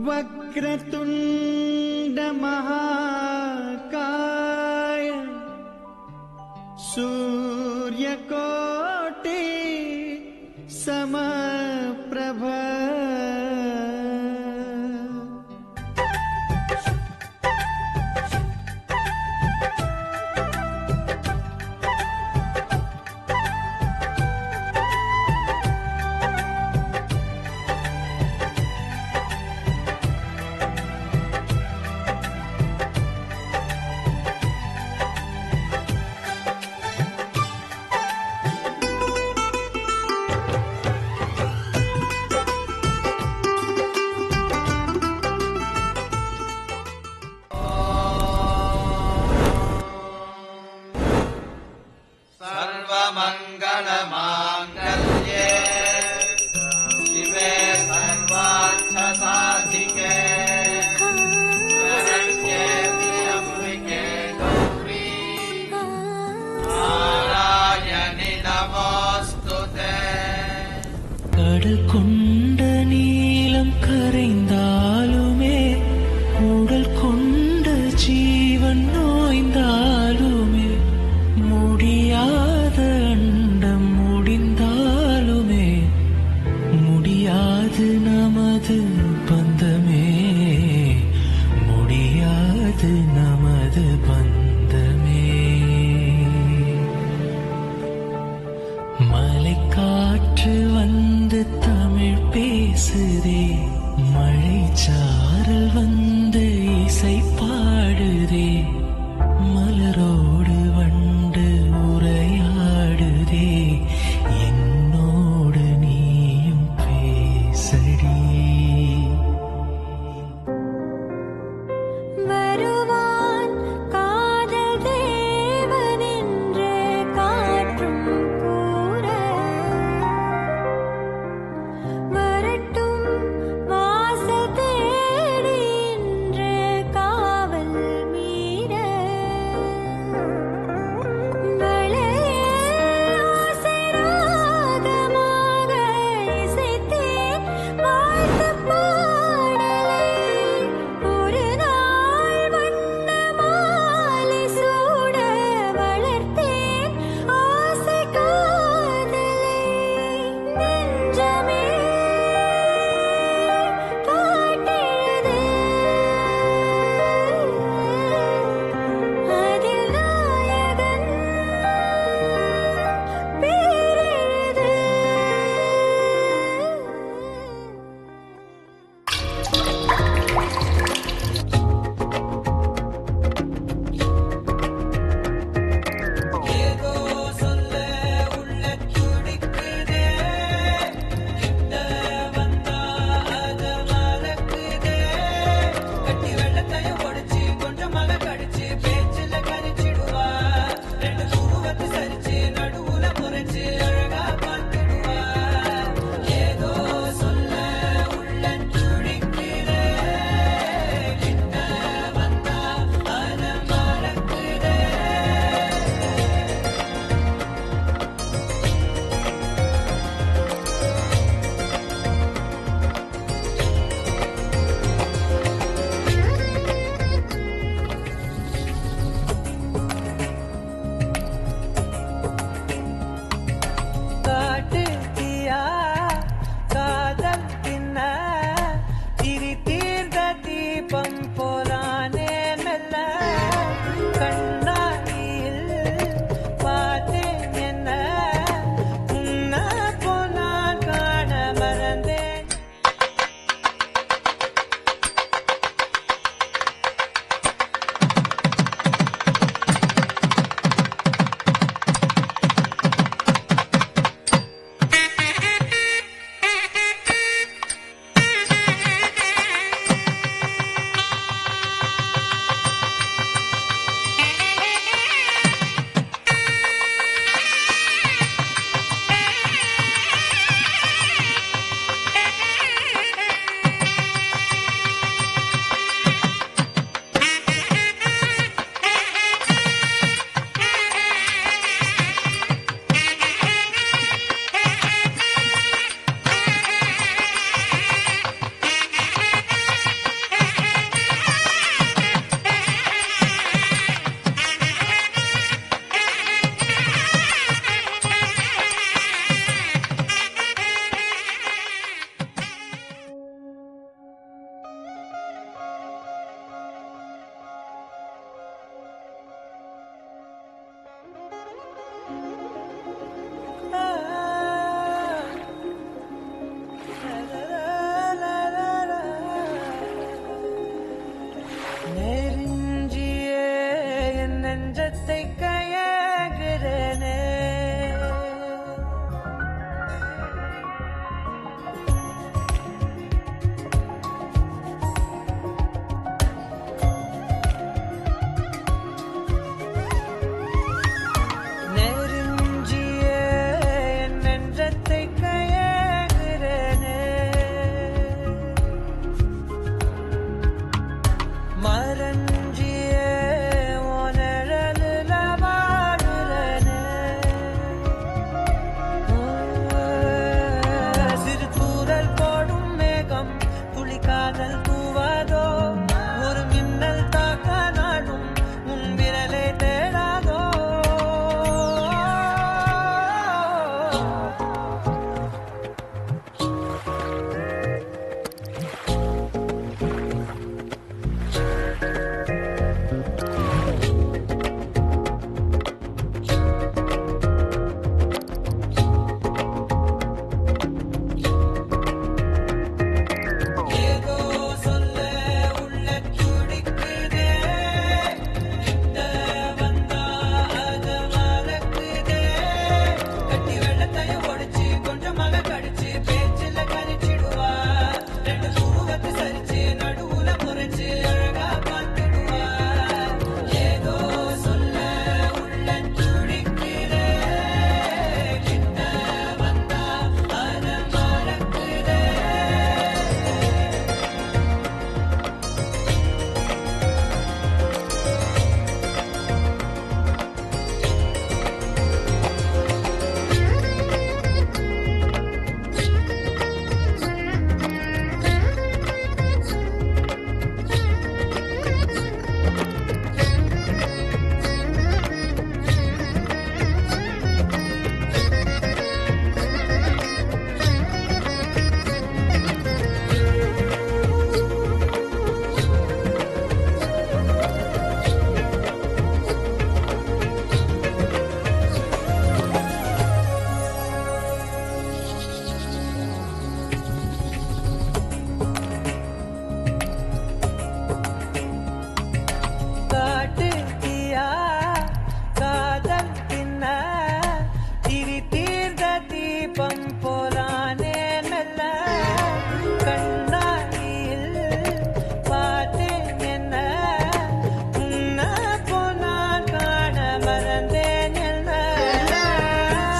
वक्रतुंड महाकाय सूर्यकोटि समप्रभ கடல் கொண்ட நீலம் கரைந்தாலுமே உடல் கொண்ட ஜீவன் நோய்ந்தாலுமே முடியாத அண்டம் முடிந்தாலுமே முடியாது நமது பந்தமே முடியாது நமது பந்தமே மலைக்காற்று வந்து தமிழ் பேசுதே மழைச்சாரல் வந்து இசை பாடுதே மலரோடு வண்டு உரையாடுதே என்னோடு நீயும் பேசடி வருவான் காதல் தேவன் என்று காற்றும் கூற வரட்டும் வாசல் தேடி தெப்பம் போலானே மெல்ல கண்ணாடியில் பார்த்தேன் என்ன உன்ன போனால் காண மறந்தேன் என்ன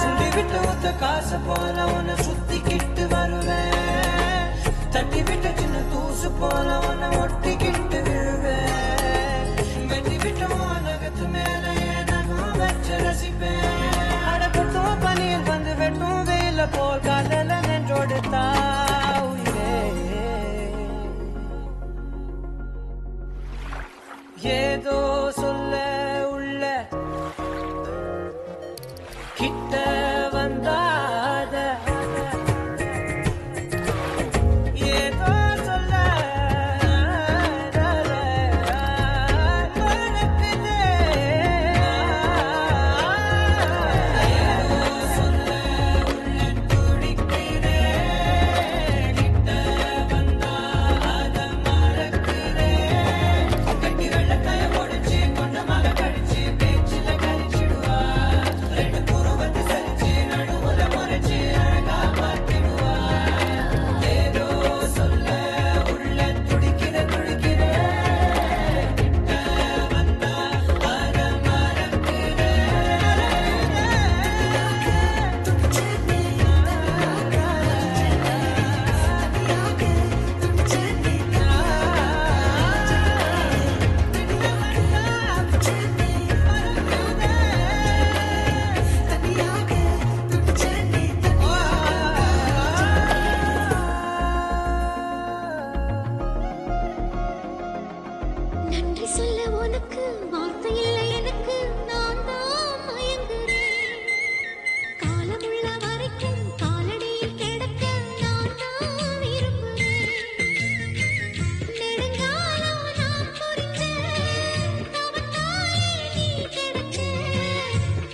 சுண்டி விட்டு ஒத்த காசு போல உன்னை சுத்திக்கிட்டு வருவேன் தட்டி விட்டு சின்ன தூசு போல உன்னை ஒட்டிக்கிட்டு விழுவேன் வெட்டி விட்டு உலகத்து மேல நகம் வச்சு ரசிப்பேன் அடப்பட்டும் பனியில் வந்து வெட்டும் வெயில போல் காதல நின்றோடு தாவுயிரே ஏதோ சொல்ல உள்ள கிட்ட வந்தாத ஏதோ சொல்ல மறக்குதே ஏதோ சொல்ல உள்ள துடிக்கிறே கிட்ட வந்தா அத மறக்குதே கட்டி வெள்ளக்காய ஒடிச்சு கொண்டமாக கடிச்சு பேச்சில கழிச்சிடுவா ரெண்டு புருவத்தை சரிச்சு நடுவுல முறைச்சு அழகா பார்த்திடுவா ஏதோ சொல்ல உள்ள துடிக்கிற துடிக்கிற கிட்ட வந்தா அத மறக்குதே நன்றி சொல்ல உனக்கு வார்த்தை இல்லை எனக்கு நான் தான் மயங்குறேன் காலமுள்ள வரைக்கும் காலடியில் கிடக்க நான் தான் விரும்புகிறேன் நெடுங்காலம் நான் புரிஞ்ச தவத்தாலே நீ கிடைச்ச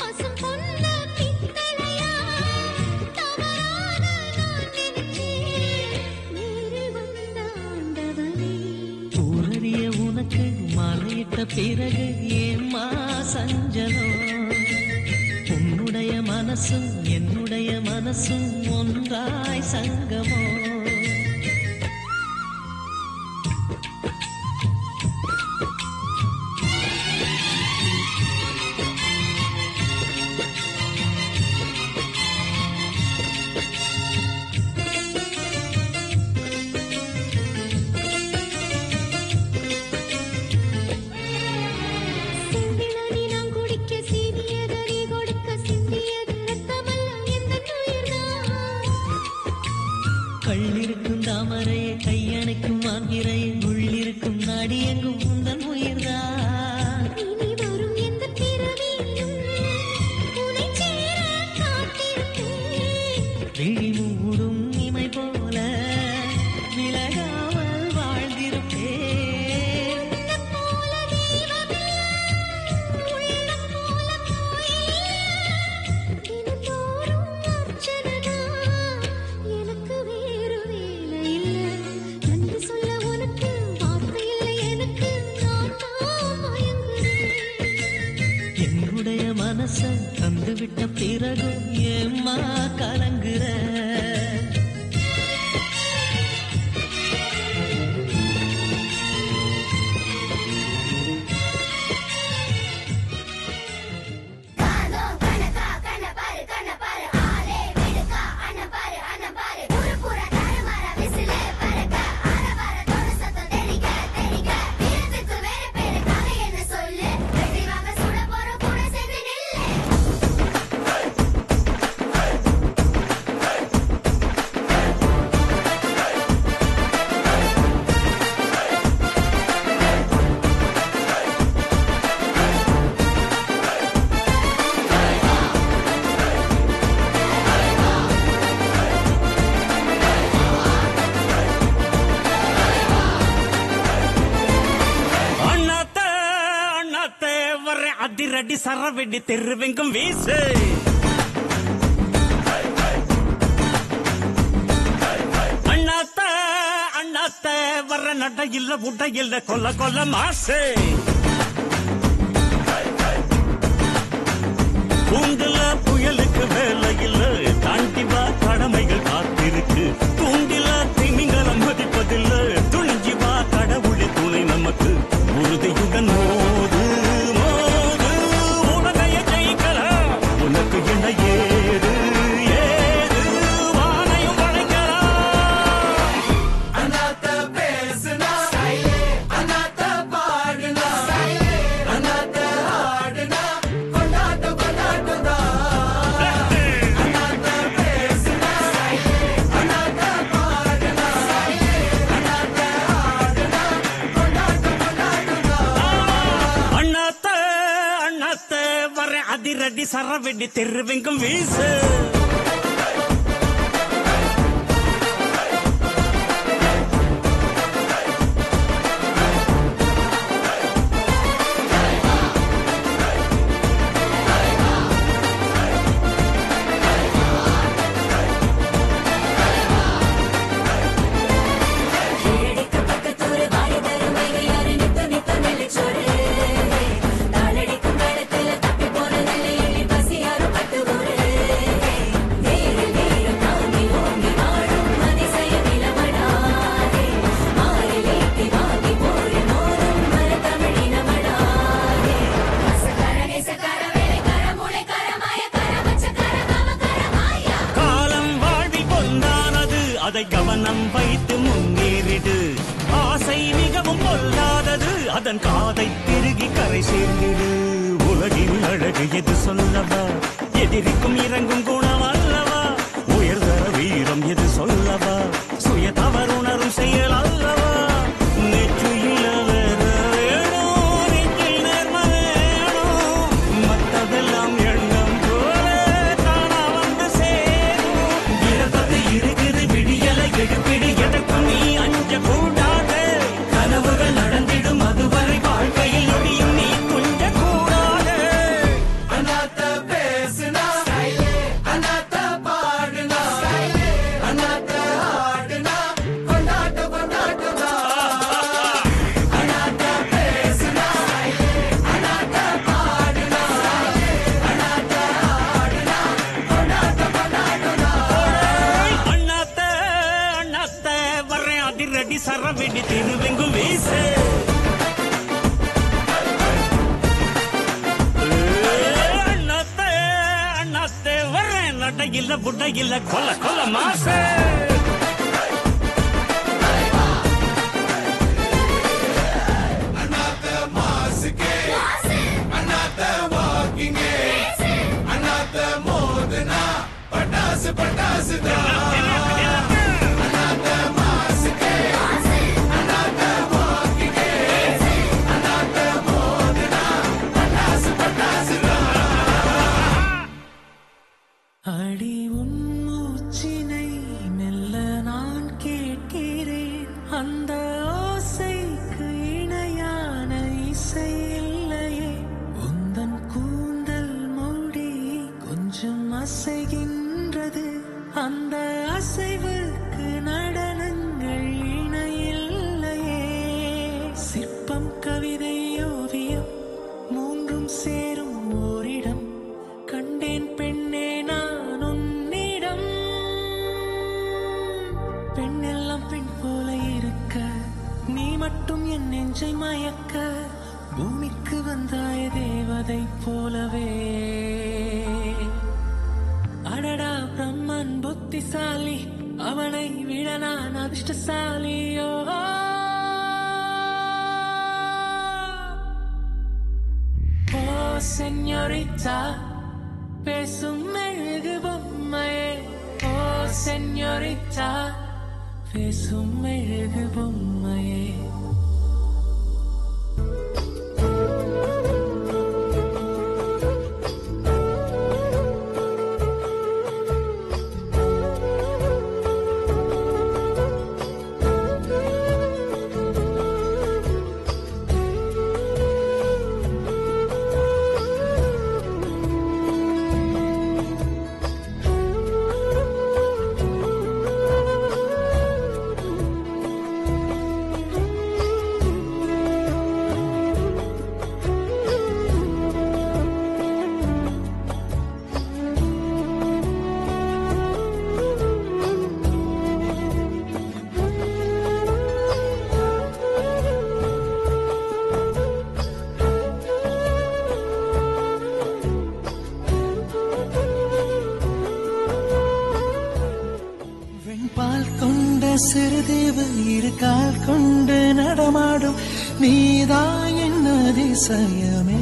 பசும் பொன்ன பித்தளையா தவறான நான் நினைச்சேன் நேரில் வந்த ஆண்டவனே ஊரறிய உனக்கு மாலையிட்ட பிறகு ஏம்மா சஞ்சலம் உன்னுடைய மனசும் என்னுடைய மனசும் ஒன்றாய் சங்கமோ செந்திலடி நான் குடிக்க சீனியதடி கொடுக்க சிந்தியது ரத்தமல்ல எந்த உயிர்தான் கள்ளிருக்கும் தாமரையை கையணைக்கும் மான்கிரையை உள்ளிருக்கும் நாடி எங்கும் உந்தன் உயிர்தான் இனி வரும் எந்த பிறவியிலும் உன்னை சேர காத்திருப்பேன் விழி மூடும் இமை போல விலகாமல் வாழ்ந்திருப்பேன் உன்னைப் போல தெய்வமில்லை உள்ளம் போல கோயிலில்லை தினந்தோறும் அர்ச்சனைதான் எனக்கு வேறு வேலை இல்லை நன்றி சொல்ல உனக்கு வார்த்தை இல்லை எனக்கு நான் தான் மயங்குறேன் என்னுடைய மனச தந்துவிட்ட பிறகும் ஏம்மா கலங்குற அதிரடி சரவெடி தெருவெங்கும் வீசு அண்ணாத்த அண்ணாத்த வர நட இல்ல உட இல்ல கொல்ல கொல்ல மாசு கூண்டுல புயலுக்கு வேலை இல்ல தாண்டி வா சரவெடி தெருவெங்கும் வீசு. அதை கவனம் வைத்து முன்னேறிடு. ஆசை மிகவும் பொல்லாதது, அதன் காதை திருகி கரை சேர்ந்திடு. உலகின் அழகு எது சொல்லவா, எதிரிக்கும் இறங்கும் குணம் அல்லவா, உயர்தர வீரம் எது சொல்லவா, சுய தவறுணரும் செயல் அல்லவா. நெற்றியில வேற வேணும், நெற்றில் நேர்ம வேணும், மற்றதெல்லாம் எண்ணம் போல தானா வந்து சேரும். விரதத்தை இருக்குது விடியலை எடுப்பிடு, எதற்கும் நீ அஞ்ச கூடாது. கனவுகள் நடந்திடும், அதுவரை வாழ்க்கையில் நொடியும் நீ துஞ்ச கூடாது. அண்ணாத்த பேசுனா அண்ணாத்த பாடுனா அண்ணாத்த ஆடுனா கொண்டாட்ட கொண்டாட்டதா. அண்ணாத்த பேசுனா அண்ணாத்த பாடுனா அண்ணாத்த ஆடுனா கொண்டாட்ட கொண்டாட்டதா. அண்ணாத்த அண்ணாத்த வர்றேன் அதிரடி சரவெடி திருவெங்கும் வீசு. அண்ணாத்த அண்ணாத்த வர்றேன் நடையில புடையில கொல்ல கொல்ல மாசு. அண்ணாத்த மாசுக்கே அண்ணாத்த வாக்கிங்கே அண்ணாத்த மோதுனா பட்டாசு பட்டாசு தான். அண்ணாத்த மாசுக்கே அண்ணாத்த வாக்கிங்கே அண்ணாத்த மோதுனா பட்டாசு பட்டாசு தான். அடி உன் மூச்சினை மெல்ல நான் கேட்கிறேன், அந்த ஓசைக்கு இணையான இசை இல்லையே. உந்தன் கூந்தல் மூடி கொஞ்சம் அசைகின்றது, அந்த அசைவுக்கு நடனங்கள் இணையில்லையே. சிற்பம் கவிதை ஓவியம் மூன்றும் சேரும் ஓரிடம், கண்டேன் பெண்ணே நான் உன்னிடம். பெண்ணெல்லாம் பெண் போல இருக்க, நீ மட்டும் என் நெஞ்சை மயக்க. பூமிக்கு வந்தாய தேவதை போலவே. அடடா பிரம்மன் புத்திசாலி, அவனை விட நான் அதிர்ஷ்டசாலியோ. ஓ செஞோரிட்டா, பேசும் மெழுகு பொம்மையே. ஓ செஞோரிட்டா, பேசும் மெழுகு பொம்மையே. சிறுதேவு இரு கால் கொண்டு நடமாடும் நீதான் என் அதிசயமே.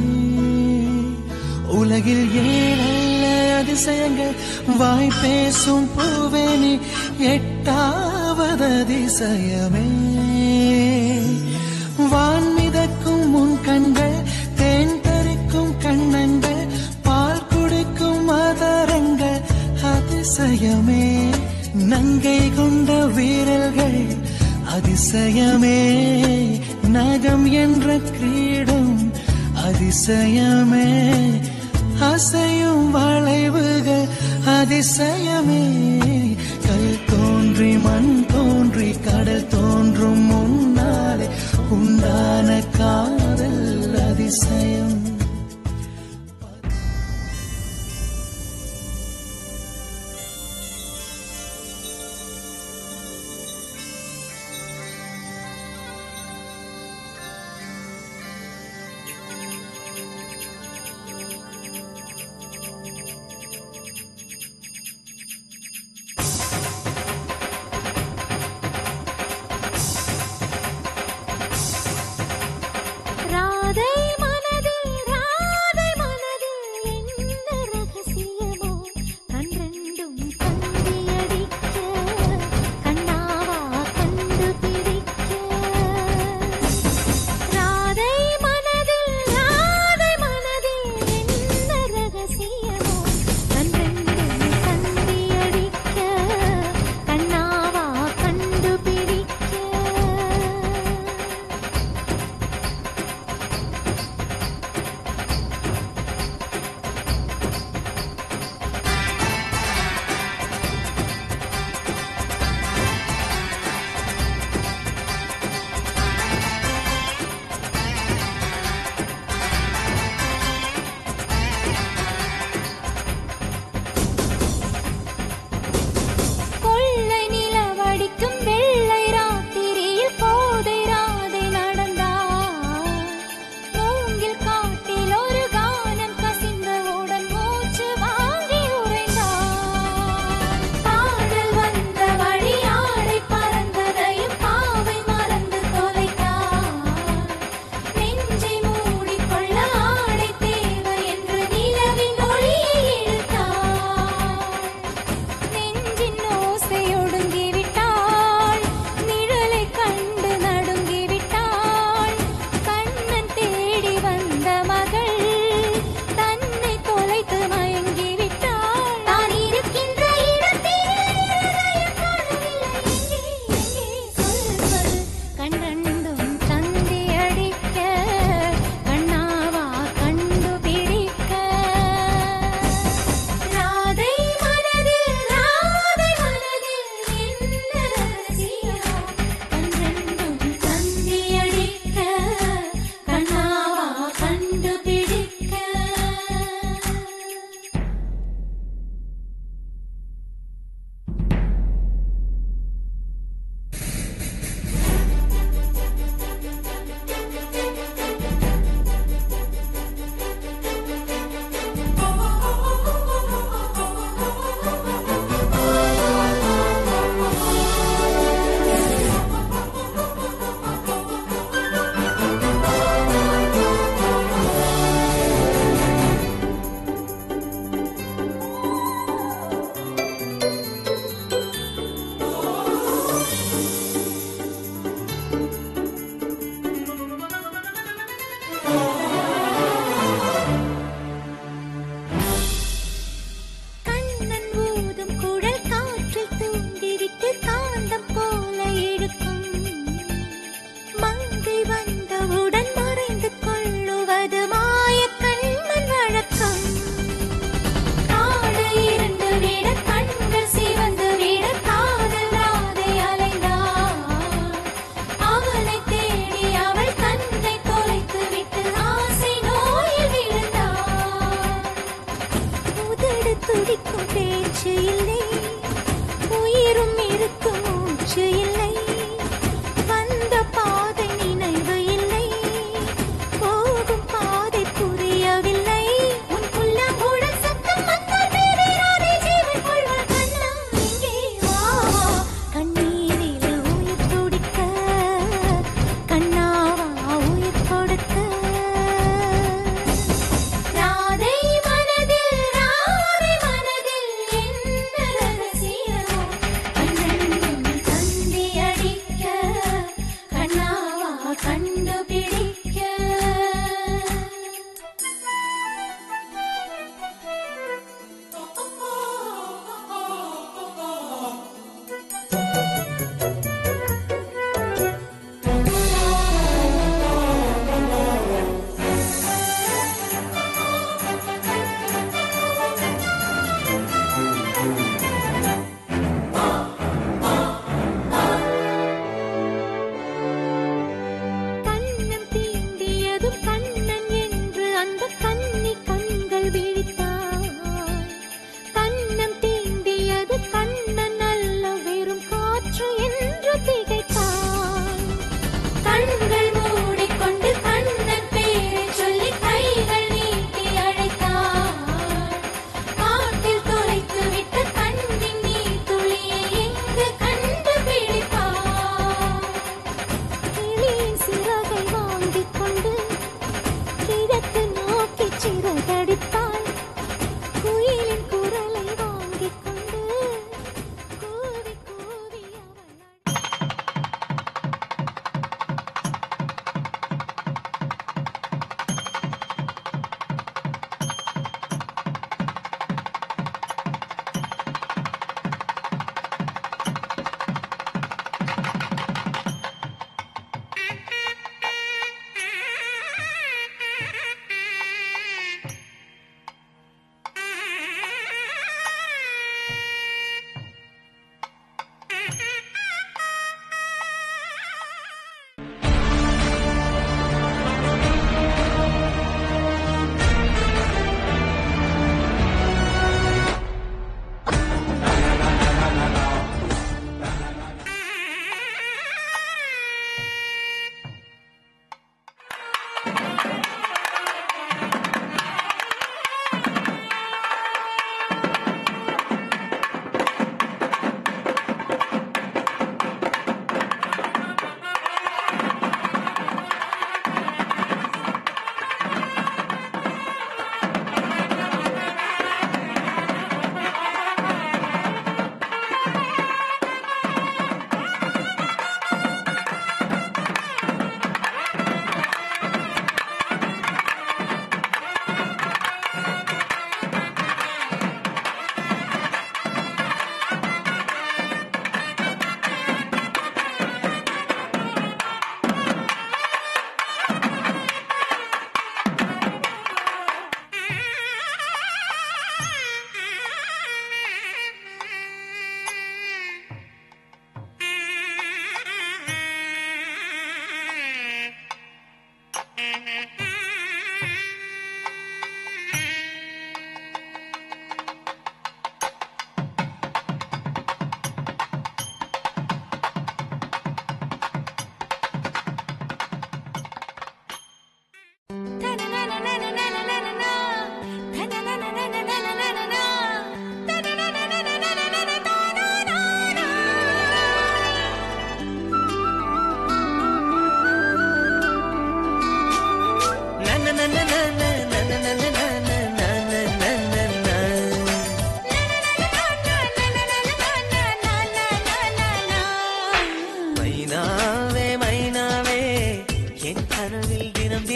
உலகில் ஏழல்ல அதிசயங்கள் வாய் பேசும் பூவே நீ எட்டாவது அதிசயமே. வான் மிதக்கும் உன் கண்கள், தேன் பறிக்கும் கண்ணங்கள், பால் குடிக்கும் அதிசயமே நங்கை கொண்ட வீரர்கள் அதிசயமே நகம் என்ற கிரீடம் அதிசயமே அசையும் வளைவுகள் அதிசயமே கல் தோன்றி மண் தோன்றி கடல் தோன்றும் முன்னாலே உண்டான காதல் அதிசயம். ராதை மனதில்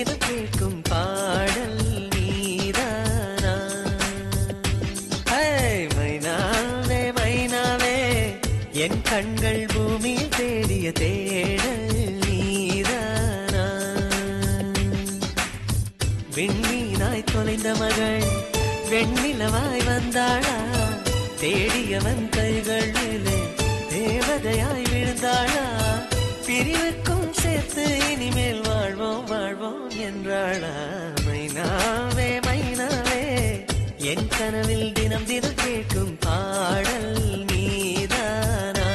தினம் கேட்கும் பாடல் நீதானா? மைனாவே மைனாவே என் கண்கள் பூமியில் தேடிய தேடல் நீதானா? விண்மீனாய் தொலைந்த மகள் வெண்ணிலவாய் வந்தாளா? தேடியவன் கைகள் மேலே தேவதையாய் விழுந்தாளா? பிரிவுக்கும் சேர்த்து இனிமேல் வாழ்வோம் வாழ்வோம் என்றாளா? மைனாவே மைனாவே என் கனவில் தினம் தினம் கேட்கும் பாடல் நீதானா?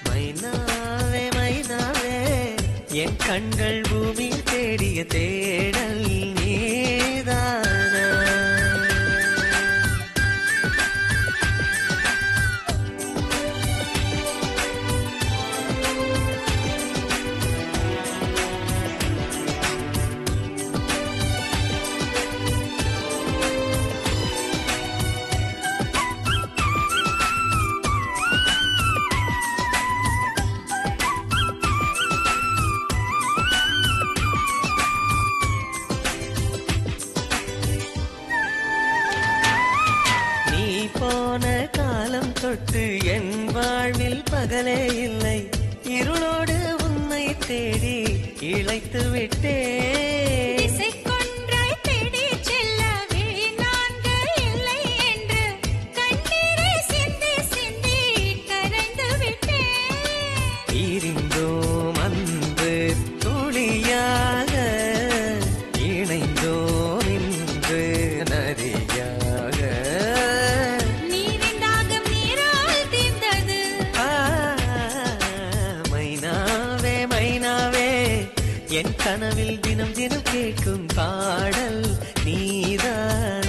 மைனாவே மைனாவே என் கண்கள் பூமியில் தேடிய தேடல் நீதானா? போன காலம் தொட்டு என் வாழ்வில் பகலே இல்லை. இருளோடு உன்னை தேடி இழைத்து விட்டேன். இசைக்கொன்றாய் தேடி செல்ல விழி நான்கு இல்லை என்று கண்ணீரை சிந்தி சிந்தி கரைந்து விட்டேன். இருந்தோம் அன்று துளியாக இணைந்தோம் இன்று நதியாக. என் கனவில் தினம் தினம் கேட்கும் பாடல் நீதான்.